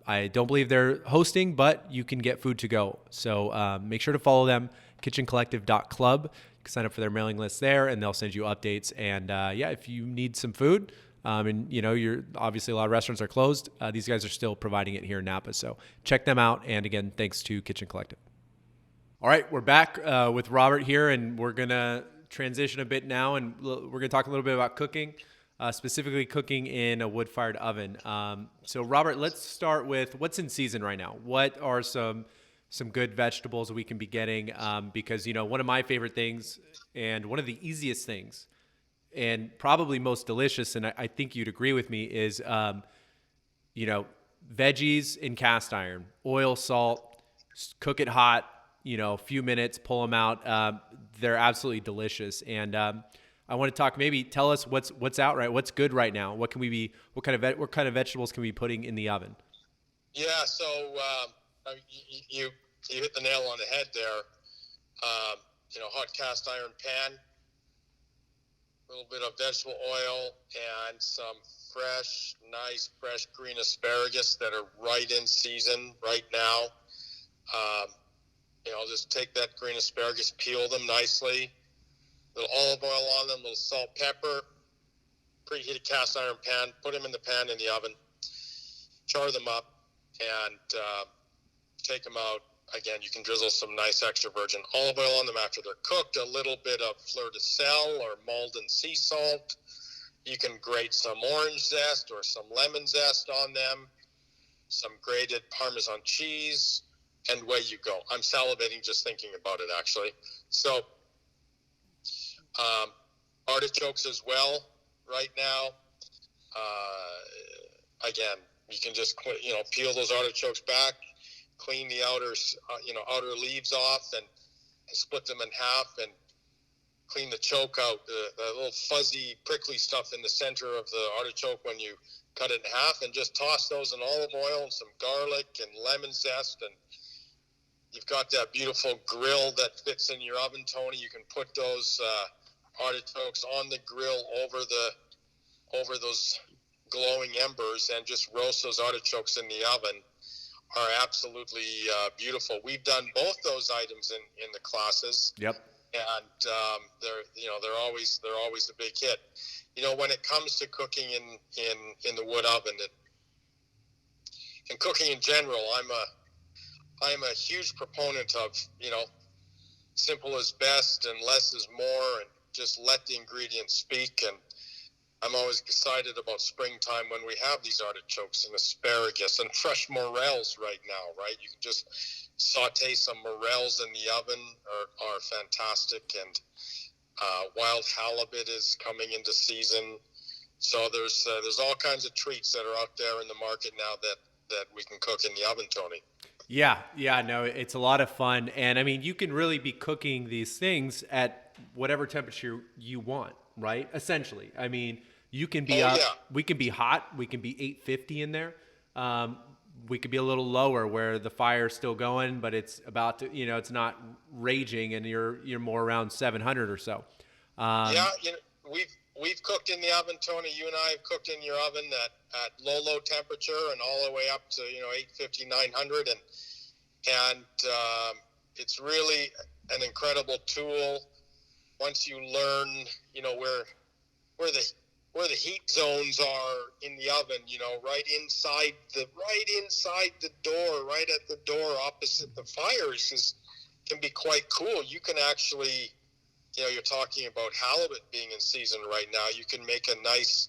I don't believe they're hosting, but you can get food to go. So make sure to follow them, kitchencollective.club. You can sign up for their mailing list there, and they'll send you updates. And if you need some food, and you're obviously a lot of restaurants are closed, these guys are still providing it here in Napa. So check them out. And again, thanks to Kitchen Collective. All right, we're back with Robert here, and we're gonna transition a bit now, and we're gonna talk a little bit about cooking, specifically cooking in a wood-fired oven. So Robert, let's start with what's in season right now. What are some some good vegetables we can be getting, because, you know, one of my favorite things and one of the easiest things and probably most delicious, and I think you'd agree with me, is, you know, veggies in cast iron, oil, salt, cook it hot, you know, a few minutes, pull them out. They're absolutely delicious. And I want to talk, maybe tell us what's out right, what's good right now. What can we be, what kind of vegetables can we be putting in the oven? Yeah, so you hit the nail on the head there. Hot cast iron pan, a little bit of vegetable oil, and some nice fresh green asparagus that are right in season right now. Just take that green asparagus, peel them nicely, a little olive oil on them, a little salt, pepper, preheated cast iron pan, put them in the pan in the oven, char them up, and take them out. Again, you can drizzle some nice extra virgin olive oil on them after they're cooked, a little bit of fleur de sel or Malden sea salt. You can grate some orange zest or some lemon zest on them, some grated Parmesan cheese, and away you go. I'm salivating just thinking about it, actually. So, artichokes as well right now. Again, you can just, peel those artichokes back, clean the outer leaves off, and split them in half, and clean the choke out, the little fuzzy, prickly stuff in the center of the artichoke when you cut it in half, and just toss those in olive oil and some garlic and lemon zest, and you've got that beautiful grill that fits in your oven, Tony. You can put those artichokes on the grill over those glowing embers and just roast those artichokes in the oven. Are absolutely beautiful. We've done both those items in the classes. Yep. And they're always a big hit. When it comes to cooking in the wood oven and cooking in general, I'm a huge proponent of simple is best and less is more, and just let the ingredients speak. And I'm always excited about springtime when we have these artichokes and asparagus and fresh morels right now, right? You can just saute some morels in the oven, are fantastic. And wild halibut is coming into season. So there's all kinds of treats that are out there in the market now that we can cook in the oven, Tony. Yeah, no, it's a lot of fun. And I mean, you can really be cooking these things at whatever temperature you want, right? Essentially. I mean, you can be we can be hot, we can be 850 in there. We could be a little lower where the fire's still going, but it's about to, it's not raging, and you're more around 700 or so. We've cooked in the oven, Tony. You and I have cooked in your oven at low temperature and all the way up to 850, 900, and it's really an incredible tool once you learn where the heat zones are in the oven, right inside the door, right at the door opposite the fires can be quite cool. You can actually, you're talking about halibut being in season right now. You can make a nice,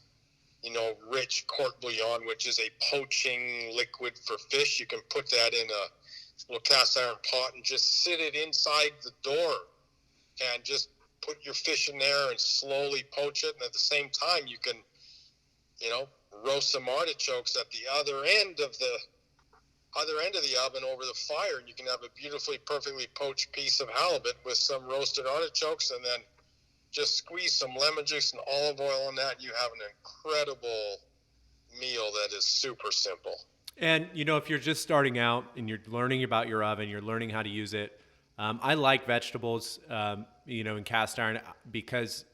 rich court bouillon, which is a poaching liquid for fish. You can put that in a little cast iron pot and just sit it inside the door and just put your fish in there and slowly poach it. And at the same time, you can, roast some artichokes at the other end of the oven over the fire, and you can have a beautifully, perfectly poached piece of halibut with some roasted artichokes, and then just squeeze some lemon juice and olive oil on that. You have an incredible meal that is super simple. And, if you're just starting out and you're learning about your oven, you're learning how to use it. I like vegetables, in cast iron because,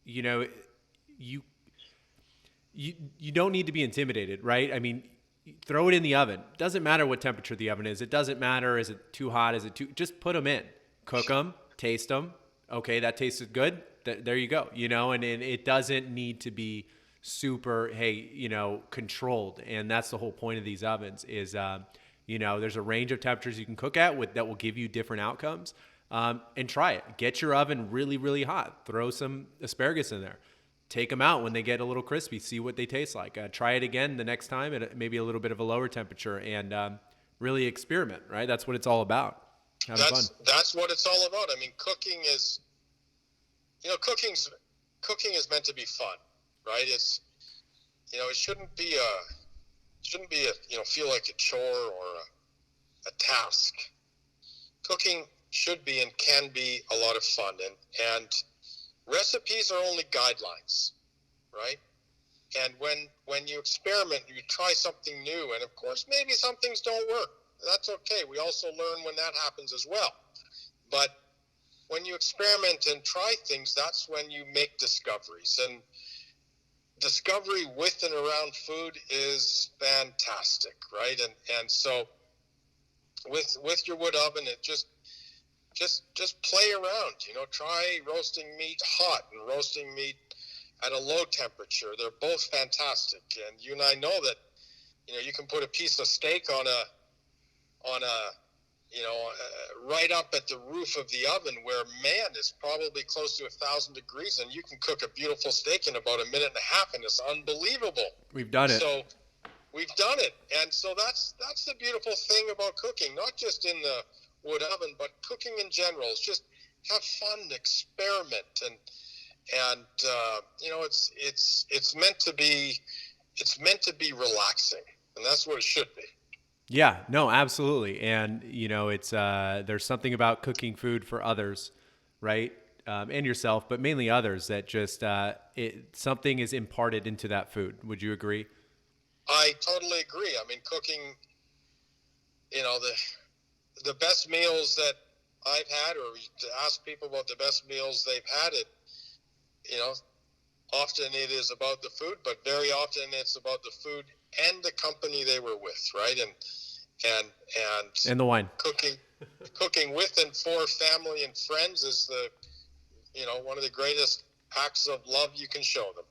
you don't need to be intimidated, right? I mean, throw it in the oven. Doesn't matter what temperature the oven is. It doesn't matter. Is it too hot? Is it too? Just put them in, cook them, taste them. Okay, that tasted good. There you go. And it doesn't need to be super, controlled. And that's the whole point of these ovens is, there's a range of temperatures you can cook at that will give you different outcomes. And try it. Get your oven really, really hot. Throw some asparagus in there. Take them out when they get a little crispy. See what they taste like. Try it again the next time at maybe a little bit of a lower temperature, and really experiment, right? That's what it's all about. Having fun. That's what it's all about. I mean, cooking is meant to be fun, right? It's, it shouldn't be a, feel like a chore or a task. Cooking should be and can be a lot of fun, and recipes are only guidelines, right? And when you experiment, you try something new, and of course maybe some things don't work. That's okay. We also learn when that happens as well. But when you experiment and try things, that's when you make discoveries. And discovery with and around food is fantastic, right? And so with your wood oven, it just play around. Try roasting meat hot and roasting meat at a low temperature. They're both fantastic. And you and I know that you can put a piece of steak on a right up at the roof of the oven, where, man, it's probably close to 1,000 degrees, and you can cook a beautiful steak in about a minute and a half, and it's unbelievable. We've done it. So we've done it. And so that's the beautiful thing about cooking, not just in the wood oven, but cooking in general. It's just have fun, experiment, and it's meant to be relaxing, and that's what it should be. Yeah, no, absolutely. And, it's, there's something about cooking food for others, right? And yourself, but mainly others, that just, something is imparted into that food. Would you agree? I totally agree. I mean, cooking, the best meals that I've had, or to ask people about the best meals they've had, often it is about the food, but very often it's about the food and the company they were with, right? And the wine. Cooking with and for family and friends is one of the greatest acts of love you can show them.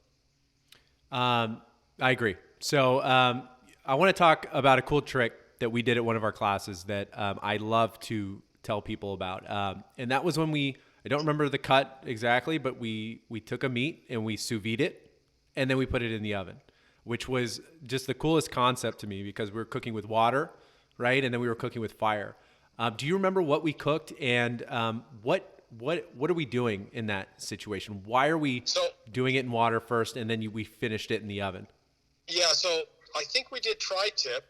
I agree. So I want to talk about a cool trick that we did at one of our classes that I love to tell people about. And that was when I don't remember the cut exactly, but we took a meat and we sous vide it, and then we put it in the oven, which was just the coolest concept to me, because we were cooking with water, right? And then we were cooking with fire. Do you remember what we cooked, and what are we doing in that situation? Why are we doing it in water first, and then we finished it in the oven? Yeah, so I think we did tri-tip,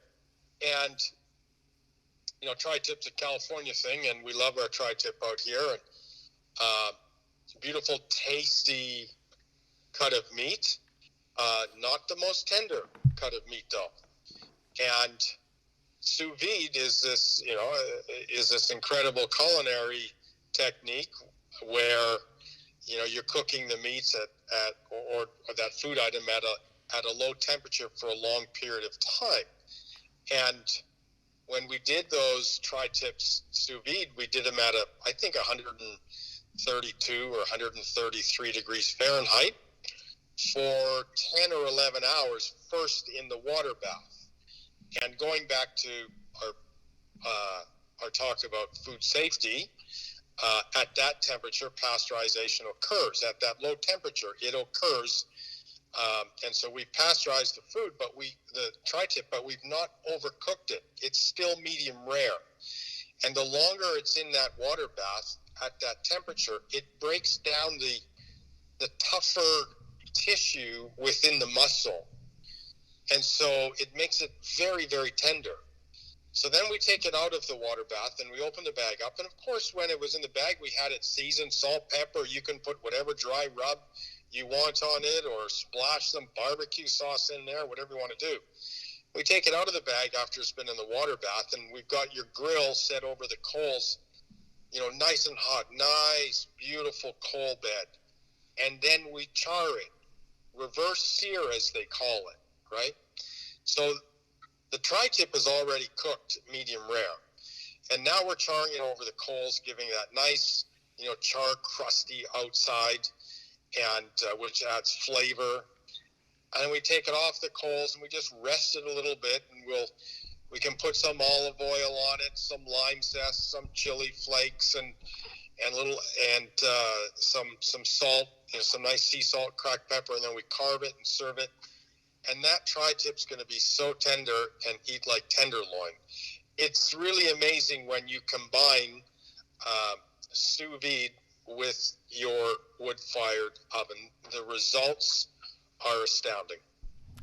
and tri-tip's a California thing, and we love our tri-tip out here. And it's a beautiful, tasty cut of meat. Not the most tender cut of meat, though. And sous vide is this incredible culinary technique where you're cooking the meats or that food item at a low temperature for a long period of time. And when we did those tri-tips sous vide, we did them at I think 132 or 133 degrees Fahrenheit for 10 or 11 hours first in the water bath. And going back to our talk about food safety, at that temperature, pasteurization occurs. At that low temperature, it occurs. And so we pasteurized the food, the tri-tip, but we've not overcooked it. It's still medium rare. And the longer it's in that water bath at that temperature, it breaks down the tougher tissue within the muscle. And so it makes it very, very tender. So then we take it out of the water bath and we open the bag up. And of course, when it was in the bag, we had it seasoned, salt, pepper. You can put whatever dry rub you want on it, or splash some barbecue sauce in there, whatever you want to do. We take it out of the bag after it's been in the water bath, and we've got your grill set over the coals, nice and hot, nice, beautiful coal bed. And then we char it, reverse sear as they call it, right? So the tri-tip is already cooked medium rare. And now we're charring it over the coals, giving that nice, char crusty outside, and which adds flavor. And we take it off the coals and we just rest it a little bit, and we can put some olive oil on it, some lime zest, some chili flakes, and some salt, some nice sea salt, cracked pepper, and then we carve it and serve it. And that tri-tip's going to be so tender and eat like tenderloin. it's really amazing when you combine sous vide with your wood-fired oven. The results are astounding.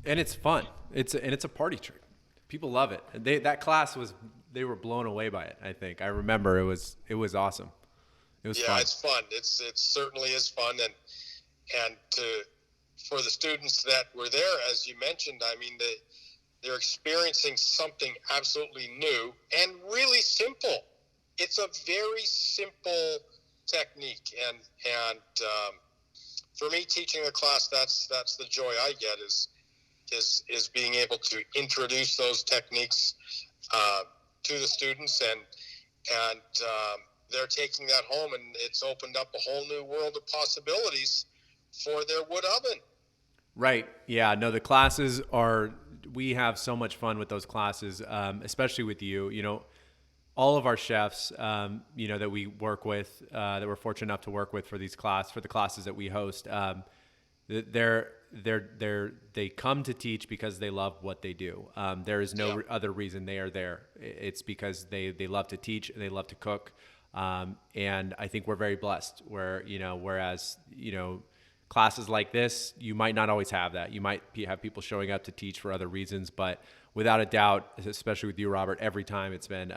And it's fun. It's a party trick. People love it. That class they were blown away by it. I think I remember it was awesome. It was fun. It's fun. It certainly is fun, and for the students that were there, as you mentioned, I mean, they're experiencing something absolutely new and really simple. It's a very simple technique, and for me, teaching the class, that's the joy I get is being able to introduce those techniques to the students, and they're taking that home, and it's opened up a whole new world of possibilities for their wood oven. Right. Yeah. No, the classes we have so much fun with those classes, especially with you. You know, all of our chefs, you know, that we work with, that we're fortunate enough to work with for the classes that we host, they come to teach because they love what they do. There is no other reason they are there. It's because they love to teach and they love to cook. And I think we're very blessed whereas, classes like this, you might not always have that. You might have people showing up to teach for other reasons, but without a doubt, especially with you, Robert, every time it's been,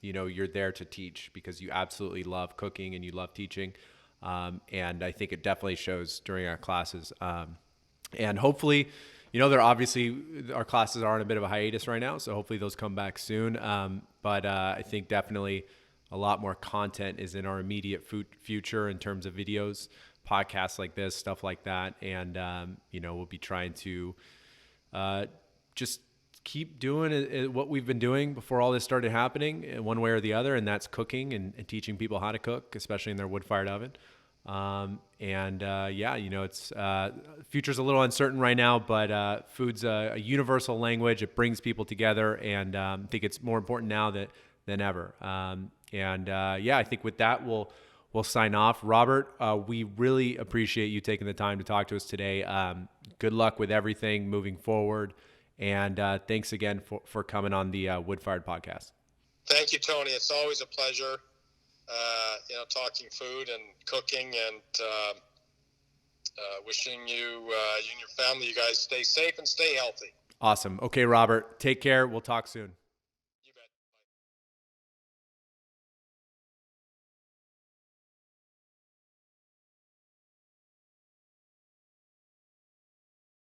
you're there to teach because you absolutely love cooking and you love teaching. And I think it definitely shows during our classes. And hopefully, our classes are on a bit of a hiatus right now, so hopefully those come back soon. But I think definitely a lot more content is in our immediate future in terms of videos, podcasts like this, stuff like that. And, we'll be trying to just keep doing what we've been doing before all this started happening in one way or the other, and that's cooking and teaching people how to cook, especially in their wood-fired oven. It's future's a little uncertain right now, but food's a universal language. It brings people together, and I think it's more important now than ever. I think with that, we'll sign off. Robert, we really appreciate you taking the time to talk to us today. Good luck with everything moving forward, and thanks again for coming on the Wood-Fired Podcast. Thank you, Tony. It's always a pleasure. Talking food and cooking, and wishing you and your family, you guys stay safe and stay healthy. Awesome. Okay, Robert, take care. We'll talk soon.